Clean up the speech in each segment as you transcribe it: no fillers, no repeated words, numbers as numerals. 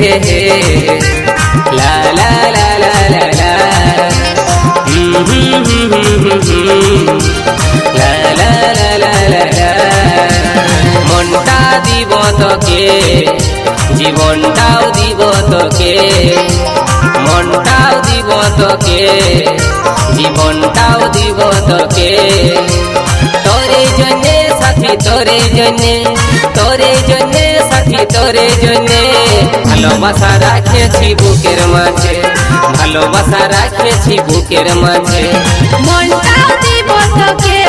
লা লা লা লা লা লা লা লা লা লা লা লা মনটা দিব তোকে জীবনটাও দিব তোকে মনটাও দিব তোকে জীবনটাও দিব তোকে তোরে জন্যে সাথী তোরে জন্যে সাথী তোরে জন্যে ভালোবাসা রাখেছি বুকের মাঝে ভালোবাসা রাখেছি বুকের মাঝে মনটাও দিব তোকে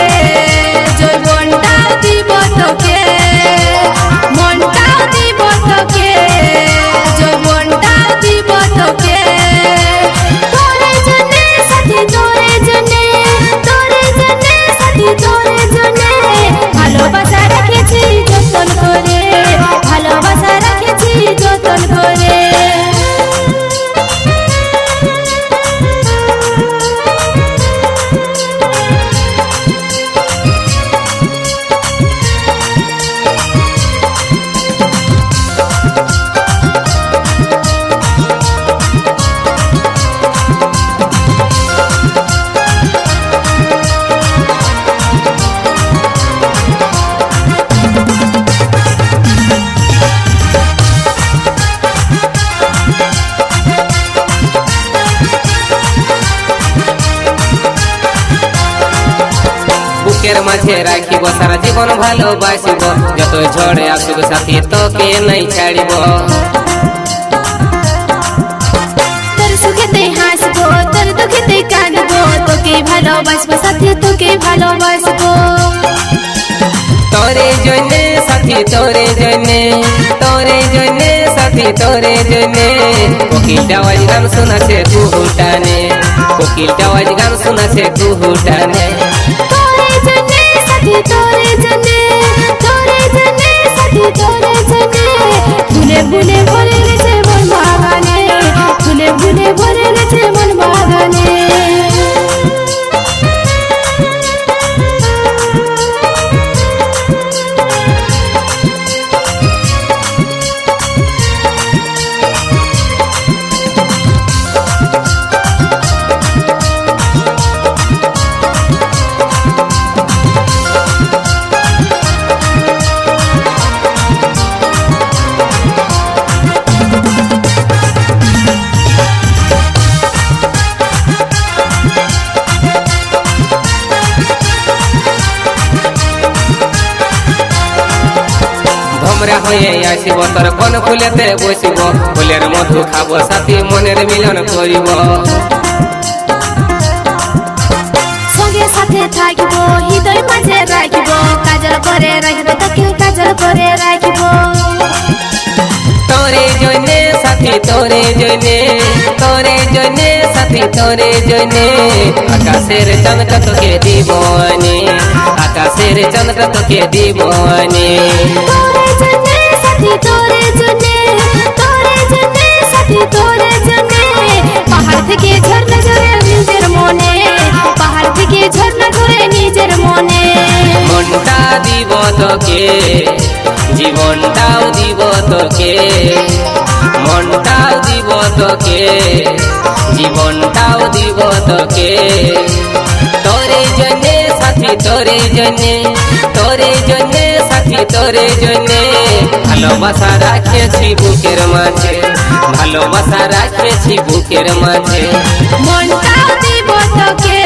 জীবনটাও দিব তোকে মনটাও দিব তোকে জীবনটাও দিব তোকে তোরে জন্যে সাথী তোরে জন্যে সাথী তোরে জন্যে ভালোবাসা রেখেছি যতন করে ভালোবাসা রেখেছি যতন করে বুকের মাঝে রাখিব সারা জীবন ভালোবাসিব যত ঝড়ে আসুক সাথী তোকে নাই ছাড়িব তোর সুখেতে হাসবো তোর দুঃখেতে কাঁদবো তোকে ভালোবাসবো সাথী তোকে ভালোবাসবো তোরে জন্যে সাথী তোরে জন্যে সাথী তোরে জন্যে কোকিলটা আজ গান শোনাছে কুহুটানে কোকিলটা আজ গান শোনাছে কুহুটানে তোরে জন্যে সাথী তোরে জন্যে সাথী তোরে জন্যে ফুলে ফুলে ভরে গেছে মন বাগানে ফুলে ফুলে ভরে গেছে মন বাগানে ভমরা হয়ে আসিব তোর কোন ফুলেতে বসিব ফুলের মধু খাব সাথী মনের মিলন করিব সঙ্গে সাথে থাকিব হৃদয় মাঝে রাখিব কাজল করে রাখিব তোকে কাজল করে রাখিব তোরে জন্যে সাথী তোরে জন্যে সাথী তোরে জন্যে আকাশের চাঁদটা তোকে দিব আনে আকাশের চাঁদটা তোকে দিব আনে তোরে জন্যে সাথী তোরে জন্যে সাথী তোরে জন্যে পাহাড় থেকে ঝর্ণা ঝরে নিজের মনে পাহাড় থেকে ঝর্ণা ঝরে নিজের মনে মনটা দিব তোকে জীবনটাও দিব তোকে মনটাও দিব তোকে জীবনটাও দিব তোকে তোরে জন্যে সাথী তোরে জন্যে সাথী তোরে জন্যে ভালোবাসা রাখেছি বুকের মাঝে ভালোবাসা রাখেছি বুকের মাঝে মনটাও দিব তোকে